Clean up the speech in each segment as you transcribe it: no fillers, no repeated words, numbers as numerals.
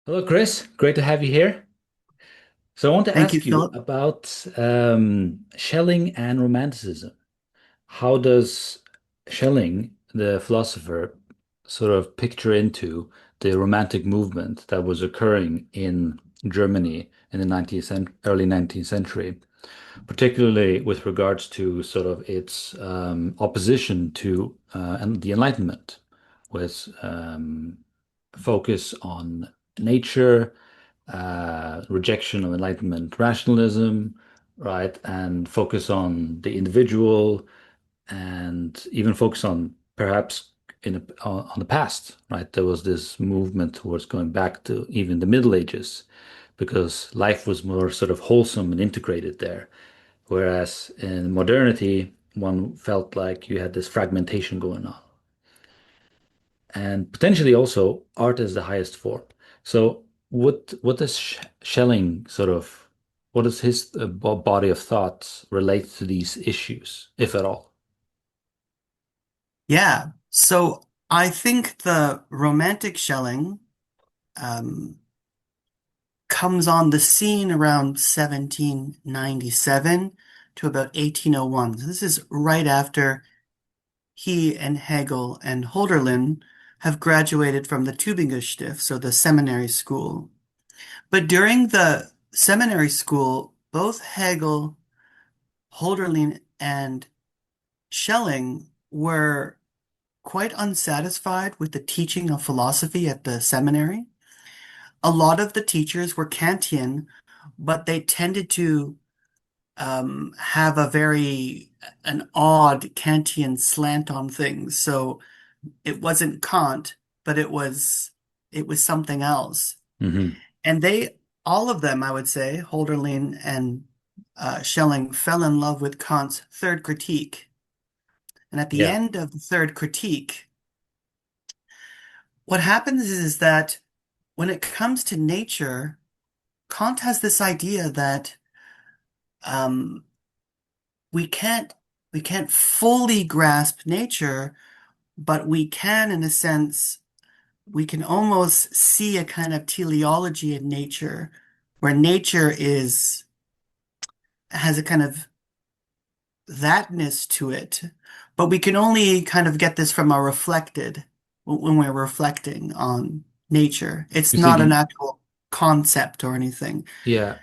Hello, Chris. Great to have you here. So I want to Thank you, ask you Philip. about Schelling and Romanticism. How does Schelling, the philosopher, sort of picture into the Romantic movement that was occurring in Germany in the early 19th century, particularly with regards to sort of its opposition to and the Enlightenment, with focus on nature, rejection of Enlightenment rationalism, right, and focus on the individual, and even focus on perhaps on the past, right? There was this movement towards going back to even the Middle Ages because life was more sort of wholesome and integrated there. Whereas in modernity, one felt like you had this fragmentation going on. And potentially also art is the highest form. So what does Schelling sort of what does his body of thoughts relate to these issues, if at all? Yeah, so I think the romantic Schelling um, comes on the scene around 1797 to about 1801. So this is right after he and Hegel and Hölderlin have graduated from the Tübingen so the seminary school. But during the seminary school, both Hegel, Hölderlin, and Schelling were quite unsatisfied with the teaching of philosophy at the seminary. A lot of the teachers were Kantian, but they tended to have an odd Kantian slant on things. So it wasn't Kant, but it was something else. Hmm. And all of them, I would say, Hölderlin and Schelling, fell in love with Kant's third critique. And at the Yeah. end of the third critique, what happens is that when it comes to nature, Kant has this idea that um, we can't we can't fully grasp nature, but we can, in a sense, we can almost see a kind of teleology in nature, where nature is has a kind of thatness to it, but we can only kind of get this from a reflected when we're reflecting on nature. It's You're not an thinking, actual concept or anything. yeah,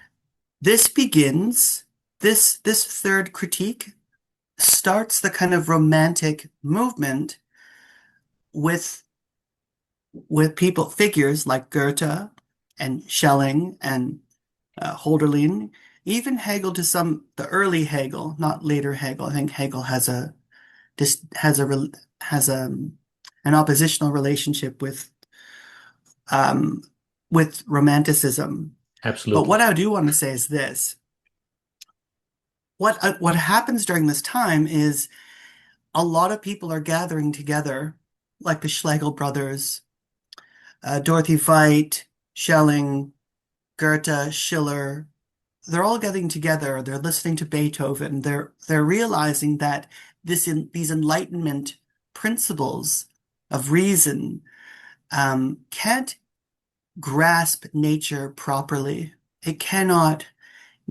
This begins, this third critique starts the kind of romantic movement with people, figures like Goethe and Schelling and Hölderlin, even Hegel to the early Hegel, not later Hegel. I think Hegel just has an oppositional relationship um, with Romanticism. But what absolutely. I do want to say is this: what happens during this time is a lot of people are gathering together, like the Schlegel brothers, Dorothy Veit, Schelling, Goethe, Schiller. They're all getting together. They're listening to Beethoven. They're realizing that these Enlightenment principles of reason can't grasp nature properly. It cannot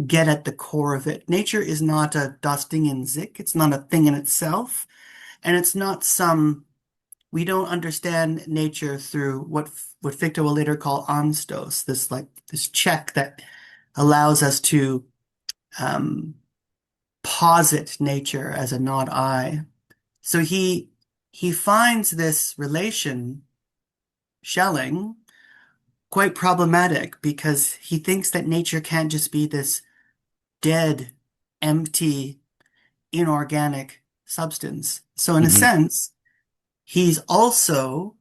get at the core of it. Nature is not a Das Ding in sich. It's not a thing in itself. And it's not we don't understand nature through what Fichte will later call Anstos, this check that allows us to um, posit nature as a not I. So he finds this relation, Schelling, quite problematic because he thinks that nature can't just be this dead, empty, inorganic substance. So in a Hmm. sense, he's also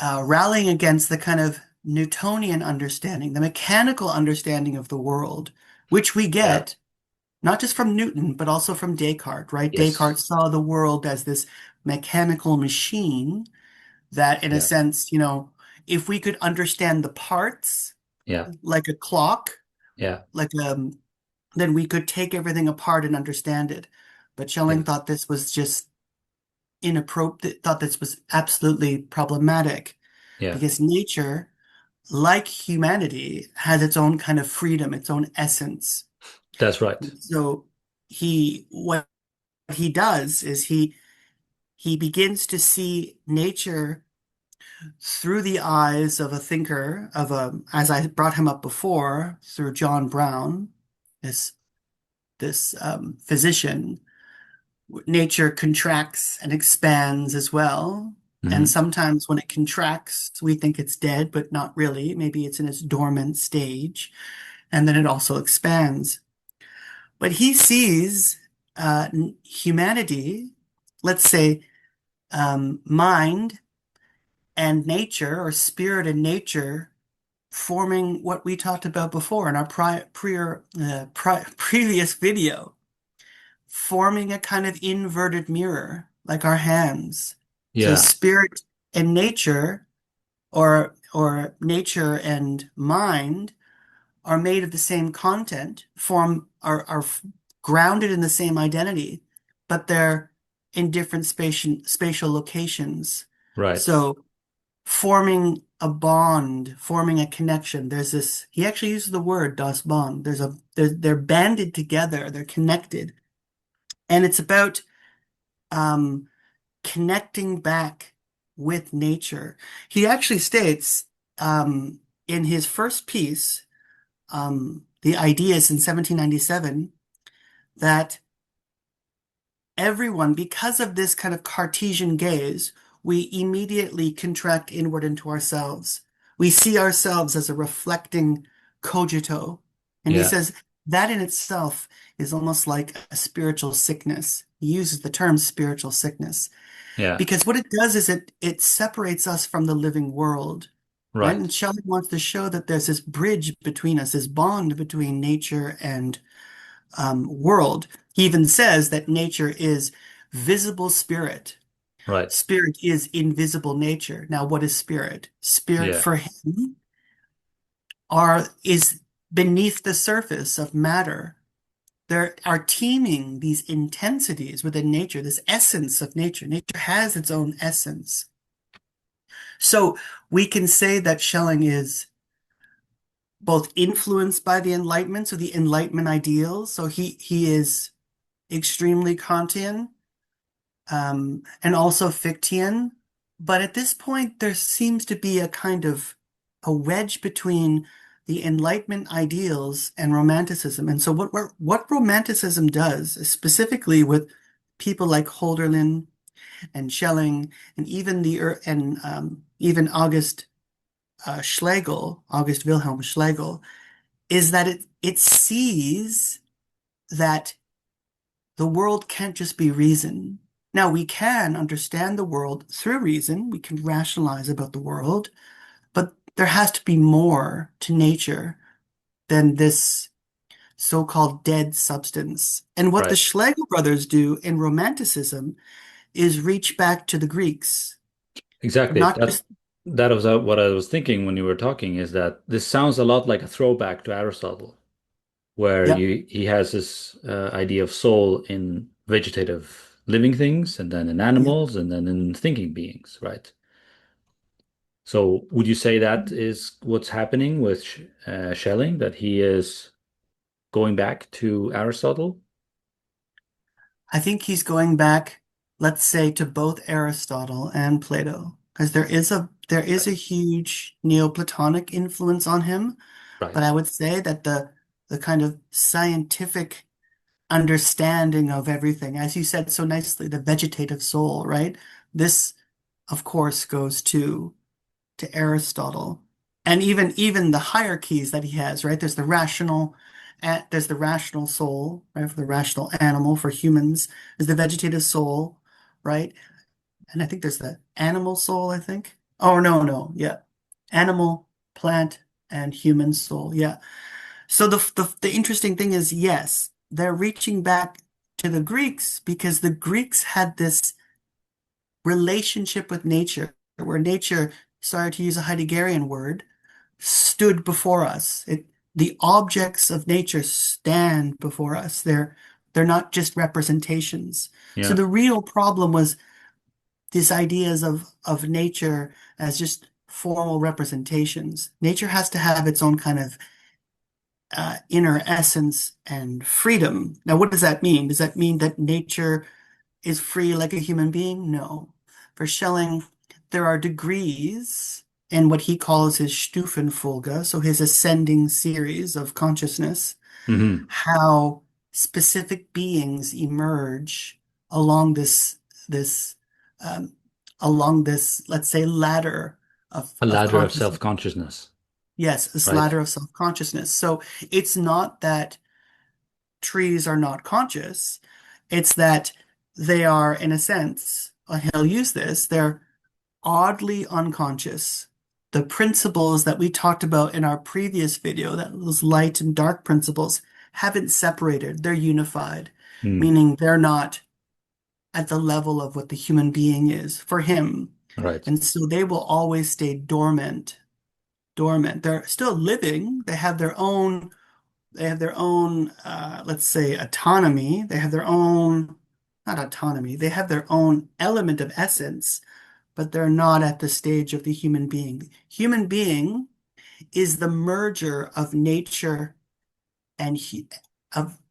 rallying against the kind of Newtonian understanding, the mechanical understanding of the world, which we Yeah. get not just from Newton, but also from Descartes, right? Yes. Descartes saw the world as this mechanical machine that, in a Yeah. sense, if we could understand the parts Yeah. like a clock, Yeah. like then we could take everything apart and understand it. But Schelling Yes. thought this was just inappropriate, thought this was absolutely problematic Yeah. because nature, like humanity, has its own kind of freedom, its own essence. That's right. So what he does is he begins to see nature through the eyes of a thinker, as I brought him up before, through John Brown, this physician. Nature contracts and expands as well. And Hmm. sometimes when it contracts, we think it's dead, but not really. Maybe it's in its dormant stage. And then it also expands. But he sees humanity, let's say mind and nature, or spirit and nature, forming what we talked about before in our previous video, forming a kind of inverted mirror, like our hands. So Yeah, spirit and nature, or nature and mind, are made of the same content, are grounded in the same identity, but they're in different spatial locations. right, So forming a bond, forming a connection. There's this, he actually uses the word das Bond. They're banded together, they're connected. And it's about um, connecting back with nature. He actually states in his first piece, The Ideas in 1797, that everyone, because of this kind of Cartesian gaze, we immediately contract inward into ourselves. We see ourselves as a reflecting cogito. And he yeah, says that in itself is almost like a spiritual sickness. He uses the term spiritual sickness yeah, because what it does is it separates us from the living world, right? And right, Shelley wants to show that there's this bridge between us, this bond between nature and world. He even says that nature is visible spirit. right, Spirit is invisible nature. Now, what is spirit? Spirit yeah, for him is beneath the surface of matter. There are teeming these intensities within nature, this essence of nature. Nature has its own essence. So we can say that Schelling is both influenced by the Enlightenment, so the Enlightenment ideals. So he is extremely Kantian, and also Fichtean. But at this point, there seems to be a kind of a wedge between the Enlightenment ideals and Romanticism. And so what Romanticism does, specifically with people like Holderlin and Schelling, and even August Wilhelm Schlegel, is that it sees that the world can't just be reason. Now, we can understand the world through reason, we can rationalize about the world, but there has to be more to nature than this so-called dead substance. And what the right. Schlegel brothers do in Romanticism is reach back to the Greeks, Exactly. not That just, that was what I was thinking when you were talking, is that this sounds a lot like a throwback to Aristotle, where yeah. he has this idea of soul in vegetative living things, and then in Yeah. animals, and then in thinking beings, right? So would you say that is what's happening with Schelling, that he is going back to Aristotle? I think he's going back, let's say, to both Aristotle and Plato, because there is a huge Neoplatonic influence on him. But Right. I would say that the kind of scientific understanding of everything, as you said so nicely, the vegetative soul, right? This, of course, goes to Aristotle, and even the hierarchies that he has, right? There's the rational soul, right? For the rational animal, for humans, there's the vegetative soul, right? And I think there's the animal soul, I think. Oh, no, no, yeah. Animal, plant, and human soul, yeah. So the interesting thing is, yes, they're reaching back to the Greeks because the Greeks had this relationship with nature, where nature, sorry to use a Heideggerian word, stood before us. The objects of nature stand before us. They're not just representations. So Yeah. the real problem was these ideas of nature as just formal representations. Nature has to have its own kind of inner essence and freedom. Now, what does that mean? Does that mean that nature is free like a human being? No. For Schelling, there are degrees in what he calls his Stufenfolge, so his ascending series of consciousness, Hmm. how specific beings emerge along this um, along this, let's say, ladder A of ladder of consciousness. self-consciousness, Yes, this right? ladder of self-consciousness. So it's not that trees are not conscious, it's that they are, in a sense, he'll use this, they're oddly unconscious. The principles that we talked about in our previous video, that those light and dark principles, haven't separated. They're unified, Hmm. meaning they're not at the level of what the human being is for him. Right. And so they will always stay dormant. They're still living. They have their own, let's say, autonomy. They have their own, not autonomy, they have their own element of essence, but they're not at the stage of the human being. Human being is the merger of nature and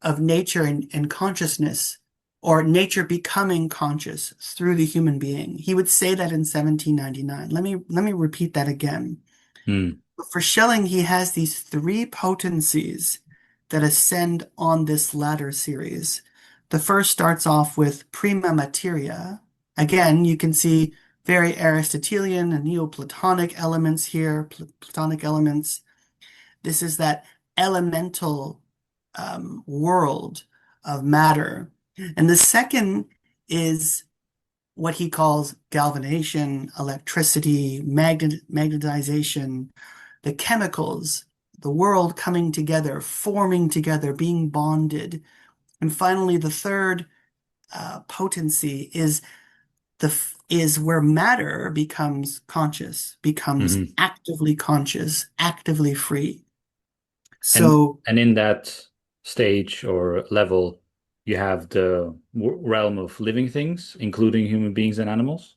of nature and consciousness, or nature becoming conscious through the human being. He would say that in 1799. Let me repeat that again. Hmm. For Schelling, he has these three potencies that ascend on this ladder series. The first starts off with prima materia. Again, you can see very Aristotelian and Neoplatonic elements here, Platonic elements. This is that elemental world of matter. And the second is what he calls galvanization, electricity, magnetization, the chemicals, the world coming together, forming together, being bonded. And finally, the third potency is where matter becomes conscious, becomes Hmm. actively conscious, actively free. And So and in that stage or level, you have the realm of living things, including human beings and animals.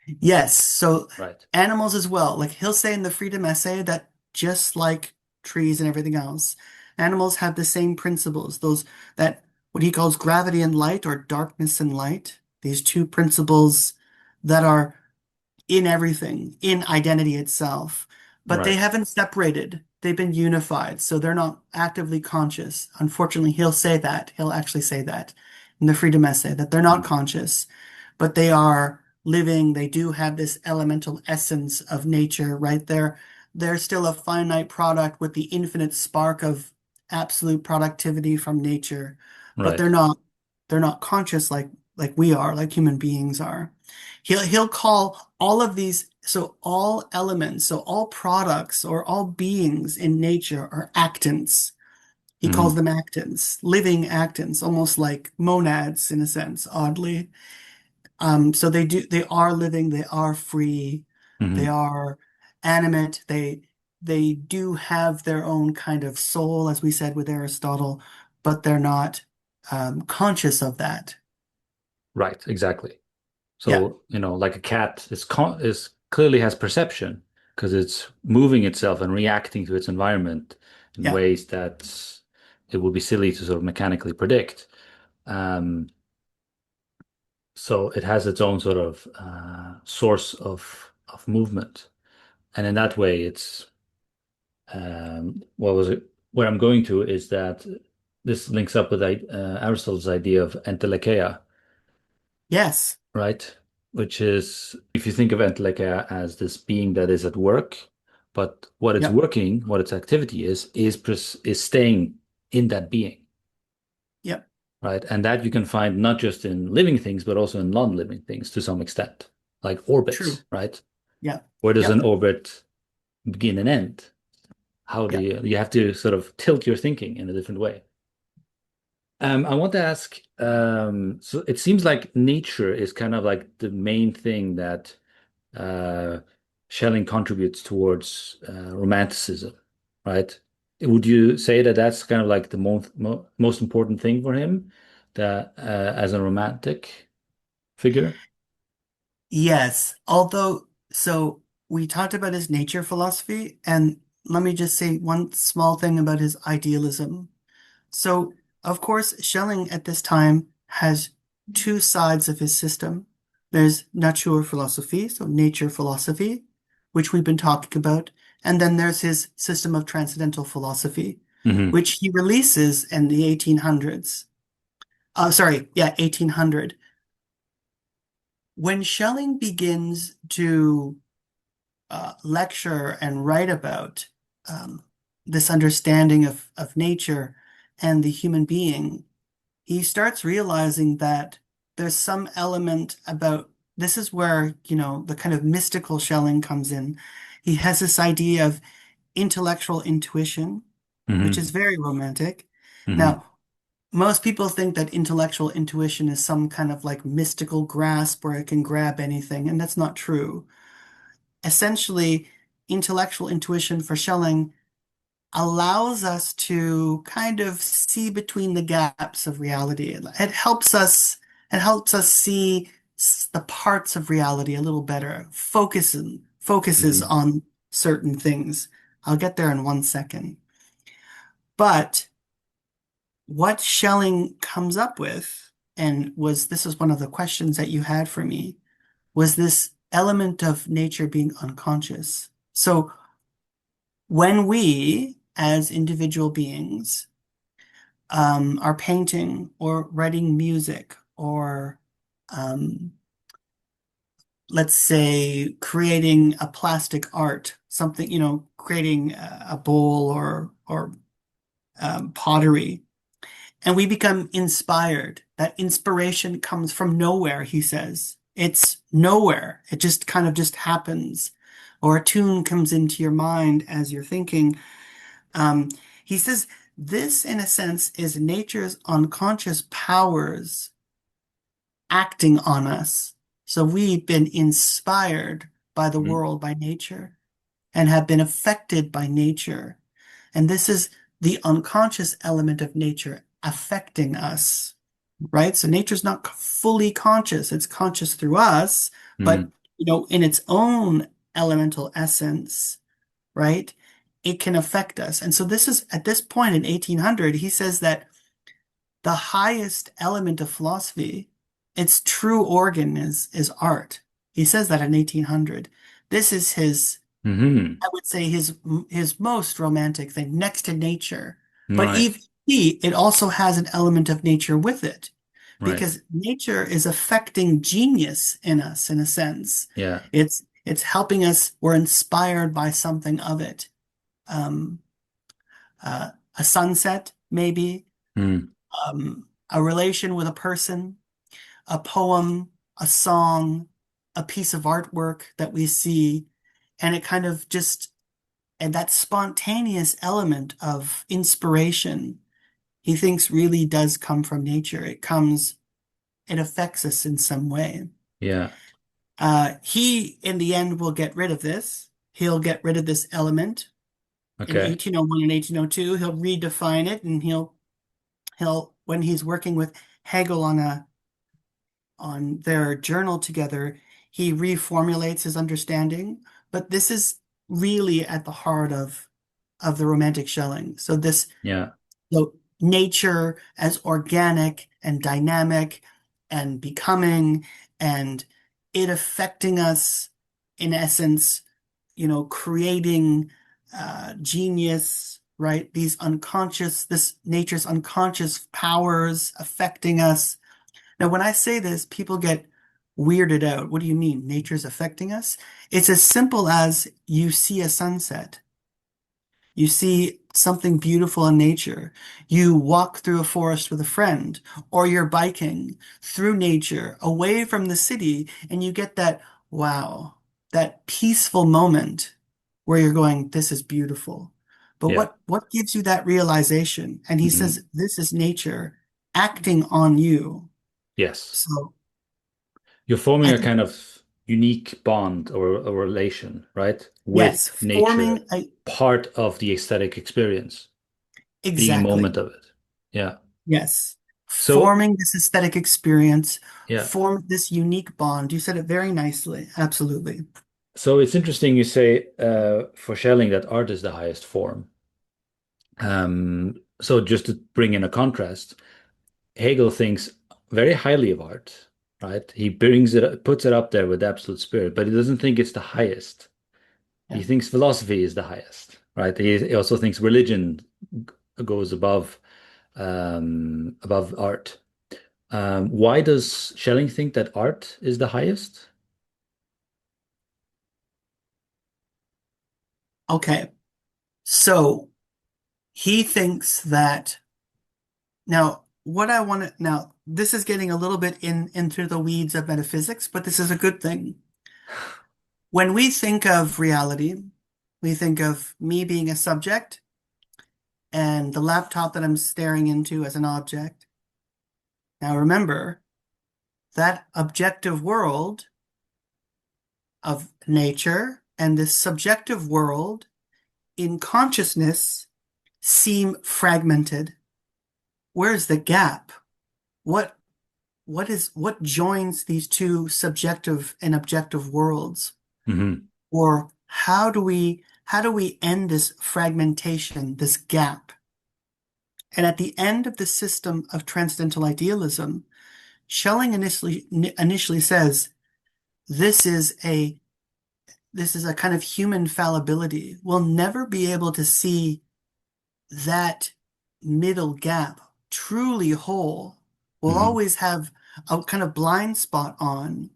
yes, so Right. animals as well. Like he'll say in the Freedom Essay that just like trees and everything else, animals have the same principles. Those that what he calls gravity and light or darkness and light, these two principles that are in everything, in identity itself. But they Right. haven't separated. They've been unified, so they're not actively conscious. Unfortunately, he'll say that. He'll actually say that in the Freedom Essay, that they're not Mm. conscious, but they are living. They do have this elemental essence of nature right there. They're still a finite product with the infinite spark of absolute productivity from nature, but Right. they're not conscious like we are, like human beings are. He'll call all of these, so all elements, so all products or all beings in nature are actants. He calls Hmm. them actants, living actants, almost like monads in a sense, oddly. So they are living, they are free, they Hmm. are animate, they do have their own kind of soul, as we said with Aristotle, but they're not conscious of that. Right. Exactly. Yeah, So, like a cat is clearly has perception because it's moving itself and reacting to its environment in yeah, ways that it would be silly to sort of mechanically predict. Um, so it has its own sort of source of movement, and in that way, it's what was it? Where I'm going to is that this links up with Aristotle's idea of entelecheia, yes, right? Which is, if you think of entelecheia as this being that is at work, but what it's yep, working, what its activity is staying in that being, yep, right? And that you can find not just in living things, but also in non-living things to some extent, like orbits, true. right? Yep, Where does an yep, orbit begin and end? How do yep. you have to sort of tilt your thinking in a different way? I want to ask, so it seems like nature is kind of like the main thing that uh, Schelling contributes towards Romanticism, right? Would you say that that's kind of like the most important thing for him, that as a romantic figure? Yes. Although, so we talked about his nature philosophy, and let me just say one small thing about his idealism. So, of course, Schelling at this time has two sides of his system. There's Naturphilosophie, so nature philosophy, which we've been talking about, and then there's his system of transcendental philosophy, Hmm. which he releases in the 1800s. Sorry, yeah, 1800. When Schelling begins to lecture and write about um, this understanding of nature and the human being, he starts realizing that there's some element about this is where, the kind of mystical Schelling comes in. He has this idea of intellectual intuition, which Hmm. is very romantic. Hmm. Now, most people think that intellectual intuition is some kind of like mystical grasp where it can grab anything, and that's not true. Essentially, intellectual intuition for Schelling allows us to kind of see between the gaps of reality. It helps us see the parts of reality a little better, focuses Hmm. on certain things. I'll get there in 1 second. But what Schelling comes up with, and this was one of the questions that you had for me, was this element of nature being unconscious. So when we, as individual beings, are painting or writing music or um, let's say creating a plastic art, something, creating a bowl or pottery, and we become inspired. That inspiration comes from nowhere, he says. It's nowhere. It just kind of just happens. Or a tune comes into your mind as you're thinking. Um, he says this, in a sense, is nature's unconscious powers acting on us. So we've been inspired by the Hmm. world, by nature, and have been affected by nature. And this is the unconscious element of nature affecting us, right? So nature's not fully conscious. It's conscious through us, but Hmm. in its own elemental essence, right? It can affect us. And so this is at this point in 1800, he says that the highest element of philosophy, its true organ is art. He says that in 1800. This is his, Hmm. I would say his most romantic thing next to nature. But Right. even it also has an element of nature with it Right. because nature is affecting genius in us in a sense. Yeah. It's helping us. We're inspired by something of it. Um, a sunset, maybe, Mm. a relation with a person, a poem, a song, a piece of artwork that we see, and it kind of just, and that spontaneous element of inspiration, he thinks really does come from nature. It affects us in some way. Yeah. He, in the end, will get rid of this. He'll get rid of this element in Okay. 1801 and 1802. He'll redefine it, and when he's working with Hegel on their journal together, he reformulates his understanding. But this is really at the heart of the Romantic Schelling. Yeah. So nature as organic and dynamic and becoming and it affecting us in essence, creating genius, right? This nature's unconscious powers affecting us. Now, when I say this, people get weirded out. What do you mean? Nature's affecting us? It's as simple as you see a sunset. You see something beautiful in nature. You walk through a forest with a friend, or you're biking through nature away from the city, and you get that wow, that peaceful moment where you're going, this is beautiful. But Yeah. what gives you that realization? And he Hmm. says, this is nature acting on you. Yes. So You're forming I a think, kind of unique bond or a relation, right? With yes, nature, forming a, part of the aesthetic experience, being a exactly. moment of it. Yeah. Yes. So, Forming this aesthetic experience, yeah. form this unique bond. You said it very nicely. Absolutely. So it's interesting you say for Schelling that art is the highest form. So just to bring in a contrast, Hegel thinks very highly of art, right? He puts it up there with absolute spirit, but he doesn't think it's the highest. He Yeah. thinks philosophy is the highest, right? He also thinks religion goes above art. Why does Schelling think that art is the highest? Okay. So he thinks that now what I want to now this is getting a little bit into the weeds of metaphysics, but this is a good thing. When we think of reality, we think of me being a subject and the laptop that I'm staring into as an object. Now remember, that objective world of nature and this subjective world in consciousness seem fragmented. Where's the gap? What what joins these two subjective and objective worlds? Hmm. Or how do we end this fragmentation, this gap? And at the end of the system of transcendental idealism, Schelling initially says this is a this is a kind of human fallibility. We'll never be able to see that middle gap truly whole. We'll Hmm. always have a kind of blind spot on,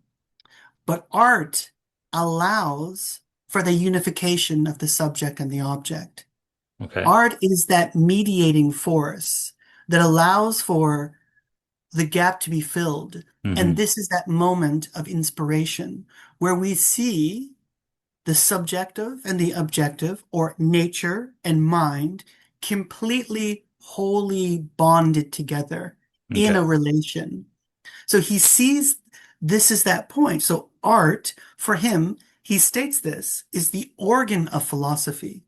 but art allows for the unification of the subject and the object. Okay. Art is that mediating force that allows for the gap to be filled. And Hmm. this is that moment of inspiration where we see the subjective and the objective, or nature and mind, completely wholly bonded together in Okay. a relation. So he sees this is that point. So art, for him, he states this, is the organ of philosophy.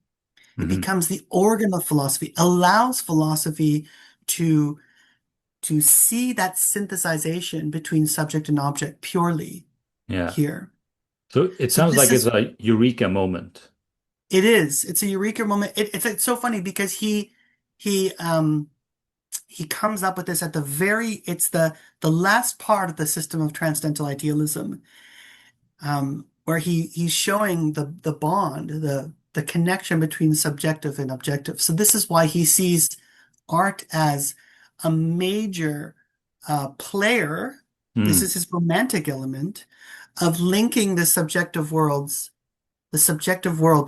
It Hmm. becomes the organ of philosophy, allows philosophy to to see that synthesization between subject and object purely Yeah. here. So it So sounds this like it's is a eureka moment. it is. It's a eureka moment. It's so funny because he he comes up with this at the very it's the last part of the system of transcendental idealism, where he's showing the bond, the connection between subjective and objective. So this is why he sees art as a major player. This Hmm. is his romantic element of linking the subjective world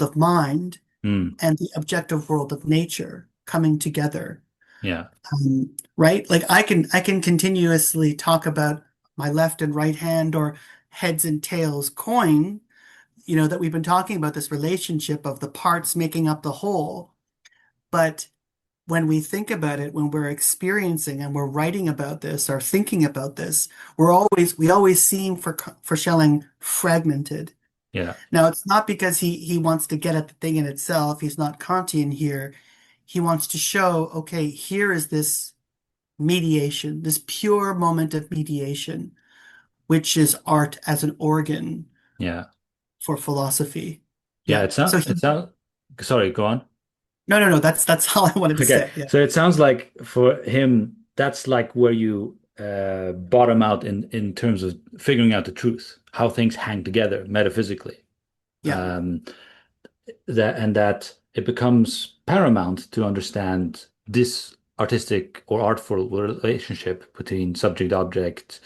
of mind Hmm. and the objective world of nature coming together. Yeah. Right? Like I can continuously talk about my left and right hand or heads and tails coin, that we've been talking about this relationship of the parts making up the whole. But when we think about it, when we're experiencing and we're writing about this or thinking about this, we always seem for Schelling fragmented. Yeah. Now, it's not because he wants to get at the thing in itself. He's not Kantian here. He wants to show, okay, here is this mediation, this pure moment of mediation, which is art as an organ Yeah. for philosophy. Yeah. Yeah. So It he, sounds, sorry, go on. no. That's all I wanted to Okay. say. Yeah. So it sounds like for him, that's like where you bottom out in terms of figuring out the truth, how things hang together metaphysically. Yeah. Um, that it becomes paramount to understand this artistic or artful relationship between subject, object,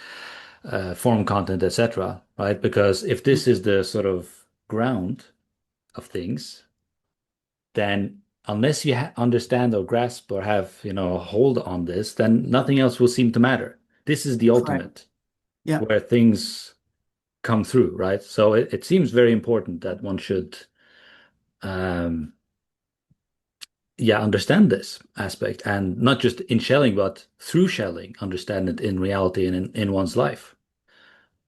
form, content, etc. Right? Because if this is the sort of ground of things, then unless you understand or grasp or have, a hold on this, then nothing else will seem to matter. This is the Right. ultimate Yeah. where things come through, right? So it seems very important that one should, um, yeah, understand this aspect and not just in Schelling, but through Schelling, understand it in reality and in one's life.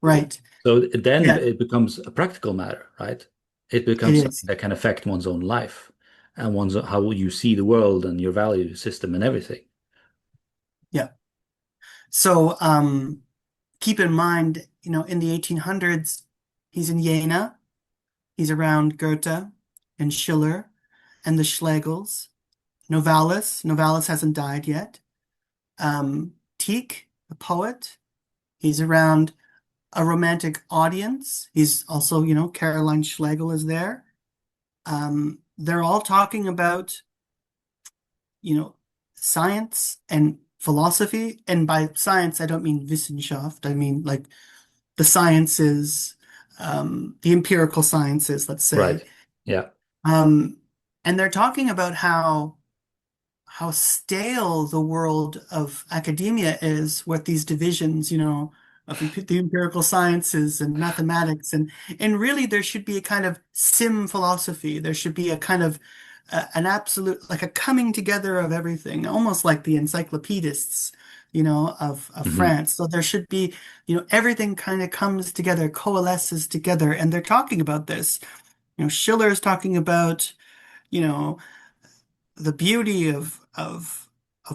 Right. So then Yeah. it becomes a practical matter, right? It It becomes something is. that can affect one's own life and how you see the world and your value system and everything. Yeah. So keep in mind, in the 1800s, he's in Jena. He's around Goethe and Schiller and the Schlegels. Novalis hasn't died yet. Tieck, the poet, he's around a romantic audience. He's also, Caroline Schlegel is there. They're all talking about, you know, science and philosophy. And by science, I don't mean Wissenschaft. I mean like the sciences, the empirical sciences, let's say. Right. Yeah. Um, and they're talking about how stale the world of academia is with these divisions, of the empirical sciences and mathematics. And really, there should be a kind of sim philosophy. There should be a kind of an absolute, like a coming together of everything, almost like the encyclopedists, of Hmm. France. So there should be, everything kind of comes together, coalesces together. And they're talking about this. Schiller is talking about, you know, the beauty of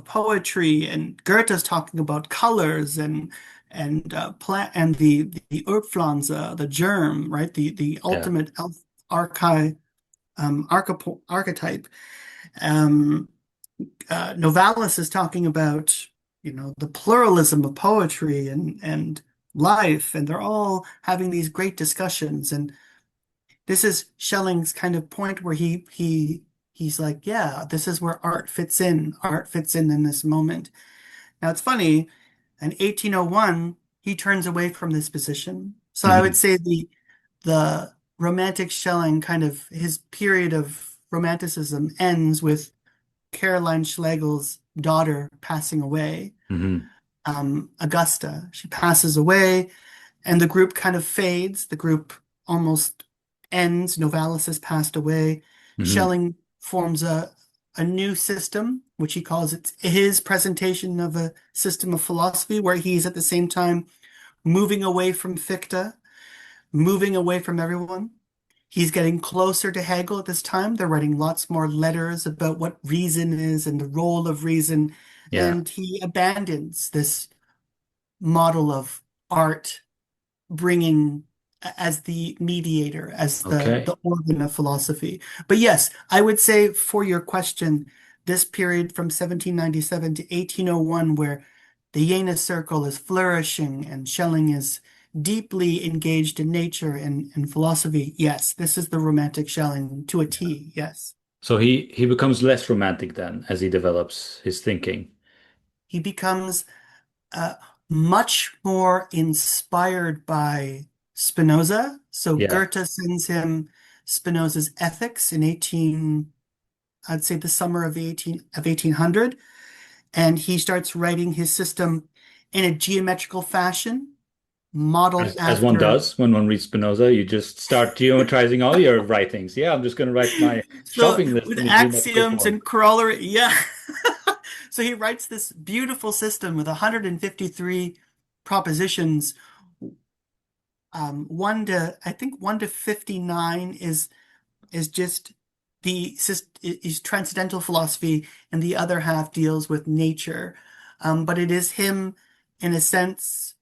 poetry, and Goethe's talking about colors and plant and the Urpflanze, the germ, right? The Yeah. ultimate archetype. Um, Novalis is talking about, the pluralism of poetry and life, and they're all having these great discussions. And this is Schelling's kind of point where he's like, yeah, this is where art fits in. Art fits in this moment. Now it's funny, in 1801, he turns away from this position. So I would Hmm. say the romantic Schelling, kind of his period of romanticism, ends with Caroline Schlegel's daughter passing away, Hmm. Augusta. She passes away, and the group kind of fades. The group almost ends. Novalis has passed away. Hmm. Schelling forms a new system, which he calls it his presentation of a system of philosophy, where he's at the same time moving away from Fichte, moving away from everyone. He's getting closer to Hegel at this time. They're writing lots more letters about what reason is and the role of reason. Yeah. And he abandons this model of art bringing as the mediator, as the Okay. organ of philosophy. But yes, I would say for your question, this period from 1797 to 1801, where the Jena Circle is flourishing and Schelling is deeply engaged in nature and philosophy, yes, this is the romantic Schelling to a Yeah. T, yes. So he becomes less romantic then as he develops his thinking. He becomes uh, much more inspired by Spinoza. So Yeah. Goethe sends him Spinoza's Ethics in I'd say the summer of 1800, and he starts writing his system in a geometrical fashion, modeled As one after. does when one reads Spinoza, you just start geometrizing all your writings. Yeah, I'm just going to write my So shopping list with in a geometrical axioms form. and corollary, yeah. So he writes this beautiful system with 153 propositions. I think 1 to 59 is just is transcendental philosophy, and the other half deals with nature. But it is him, in a sense,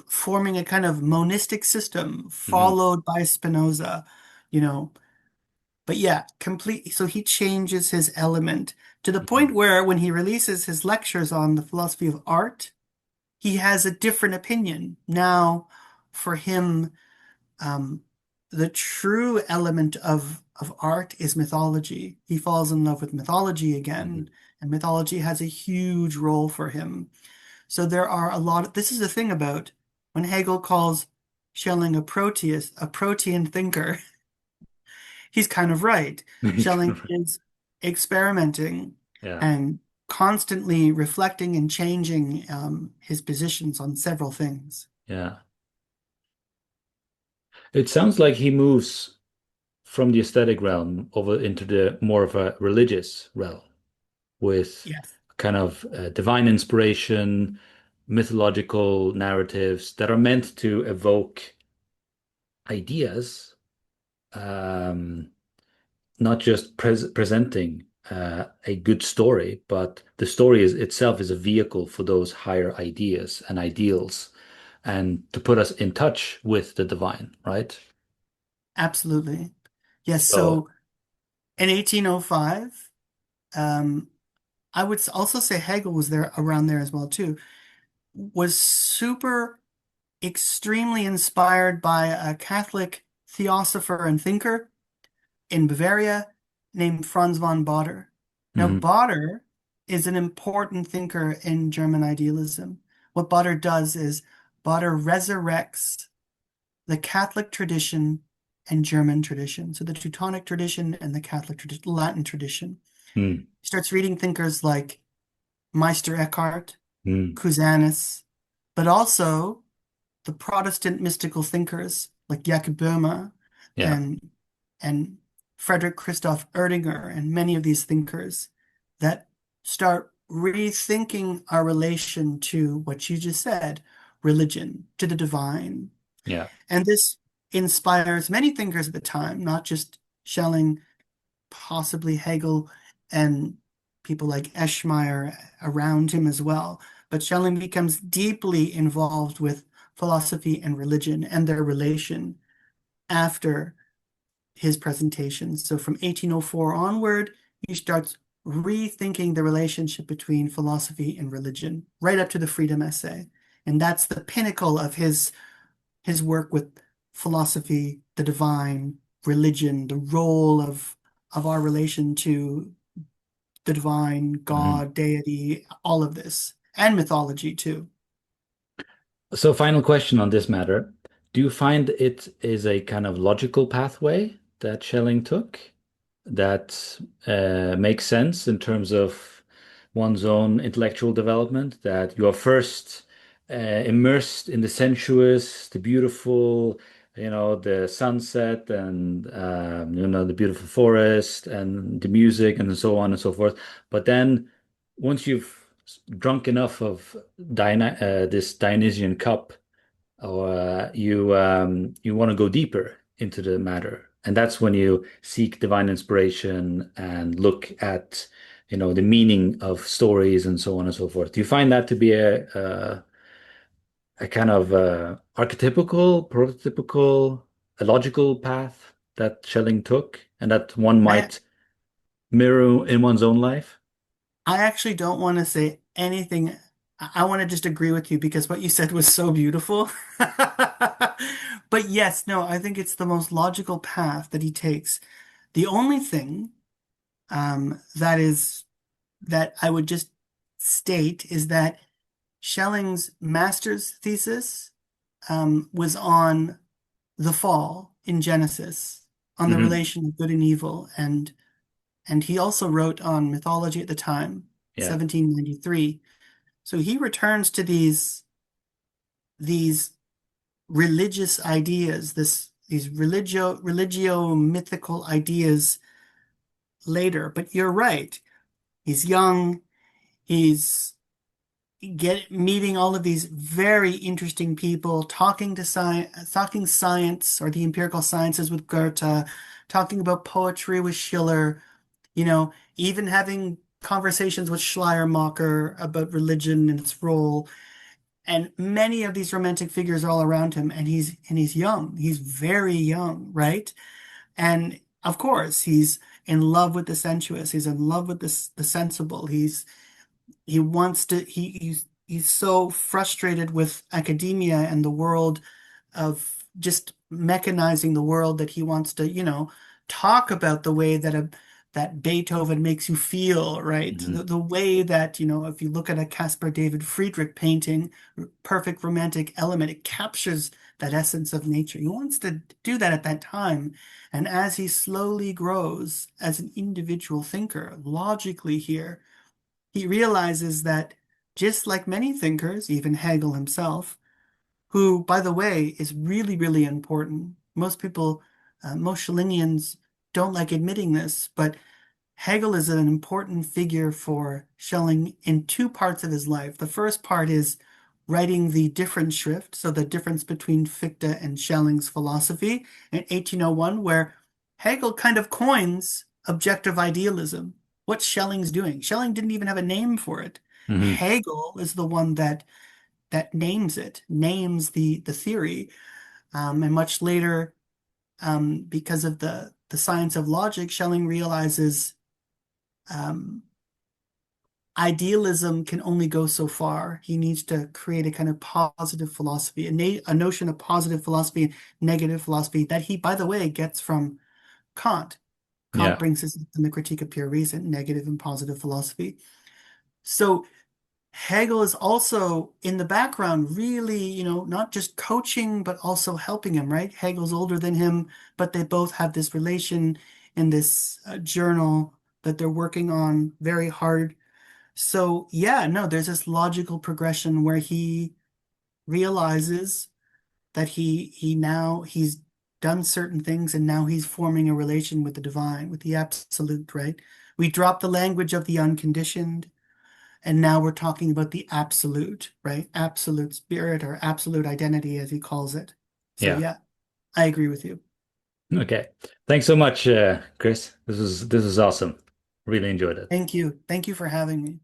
forming a kind of monistic system Hmm. followed by Spinoza, you know. But yeah, complete. So he changes his element to the Hmm. point where when he releases his lectures on the philosophy of art, he has a different opinion. Now, for him, um, the true element of art is mythology. He falls in love with mythology Hmm. again, and mythology has a huge role for him. So there are a lot of, this is the thing about when Hegel calls Schelling a Proteus, a protean thinker, he's kind of right. Schelling is experimenting Yeah. and constantly reflecting and changing his positions on several things. Yeah. It sounds like he moves from the aesthetic realm over into the more of a religious realm with Yes, kind of divine inspiration, mythological narratives that are meant to evoke ideas, um, not just presenting a good story, but the story is itself is a vehicle for those higher ideas and ideals, and to put us in touch with the divine, right? absolutely. Yes, So, so in 1805, um, I would also say Hegel was there around there as well too, was super extremely inspired by a Catholic theosopher and thinker in Bavaria named Franz von Baader. Now, mhm, Baader is an important thinker in German idealism. What Baader does is Baader resurrects the Catholic tradition and German tradition. So the Teutonic tradition and the Catholic tradition, Latin tradition. mm, He starts reading thinkers like Meister Eckhart, mm, Cusanus, but also the Protestant mystical thinkers like Jakob Böhme yeah, and and Frederick Christoph Erdinger and many of these thinkers that start rethinking our relation to what you just said, religion, to the divine. yeah, And this inspires many thinkers at the time, not just Schelling, possibly Hegel, and people like Eschmeyer around him as well. But Schelling becomes deeply involved with philosophy and religion and their relation after his presentation. So from 1804 onward, he starts rethinking the relationship between philosophy and religion, right up to the Freedom Essay. And that's the pinnacle of his work with philosophy, the divine, religion, the role of our relation to the divine, mhm. God, deity, all of this, and mythology too. So, final question on this matter. Do you find it is a kind of logical pathway that Schelling took that makes sense in terms of one's own intellectual development? That you are first immersed in the sensuous, the beautiful, the sunset and the beautiful forest and the music and so on and so forth. But then once you've drunk enough of this Dionysian cup, or you want to go deeper into the matter, and that's when you seek divine inspiration and look at the meaning of stories and so on and so forth. Do you find that to be a kind of archetypical, prototypical, a logical path that Schelling took, and that one I might mirror in one's own life? I actually don't want to say anything. I want to just agree with you because what you said was so beautiful. But yes, no, I think it's the most logical path that he takes. The only thing that I would just state is that Schelling's master's thesis was on the fall in Genesis, on the Hmm. relation of good and evil, and he also wrote on mythology at the time, Yeah. 1793. So he returns to these religious ideas, these religio mythical ideas later. But you're right. He's young. He's meeting all of these very interesting people, talking science or the empirical sciences with Goethe, talking about poetry with Schiller, even having conversations with Schleiermacher about religion and its role. And many of these romantic figures are all around him, and he's young. He's very young, right? And of course, he's in love with the sensuous. He's in love with the sensible. He wants to he's so frustrated with academia and the world of just mechanizing the world that he wants to, talk about the way that Beethoven makes you feel, right? Hmm. The way that, if you look at a Caspar David Friedrich painting, perfect romantic element, it captures that essence of nature. He wants to do that at that time. And as he slowly grows as an individual thinker, logically here, he realizes that just like many thinkers, even Hegel himself, who, by the way, is really, really important. Most people, most Schellingians don't like admitting this, but Hegel is an important figure for Schelling in two parts of his life. The first part is writing the Differenzschrift, so the difference between Fichte and Schelling's philosophy in 1801, where Hegel kind of coins objective idealism. What Schelling's doing. Schelling didn't even have a name for it. Hmm. Hegel is the one that names it, names the theory, and much later, because of the science of logic, Schelling realizes um, idealism can only go so far. He needs to create a kind of positive philosophy, a notion of positive philosophy, negative philosophy that he, by the way, gets from Kant. Kant Yeah. brings this in the Critique of Pure Reason, negative and positive philosophy. So Hegel is also in the background, really, not just coaching, but also helping him, right? Hegel's older than him, but they both have this relation in this journal that they're working on very hard. So, yeah, no, there's this logical progression where he realizes that he's done certain things and now he's forming a relation with the divine, with the absolute, right? We drop the language of the unconditioned and now we're talking about the absolute, right? Absolute spirit or absolute identity, as he calls it. So, Yeah. yeah, I agree with you. Okay. Thanks so much, Chris. This was awesome. Really enjoyed it. Thank you. Thank you for having me.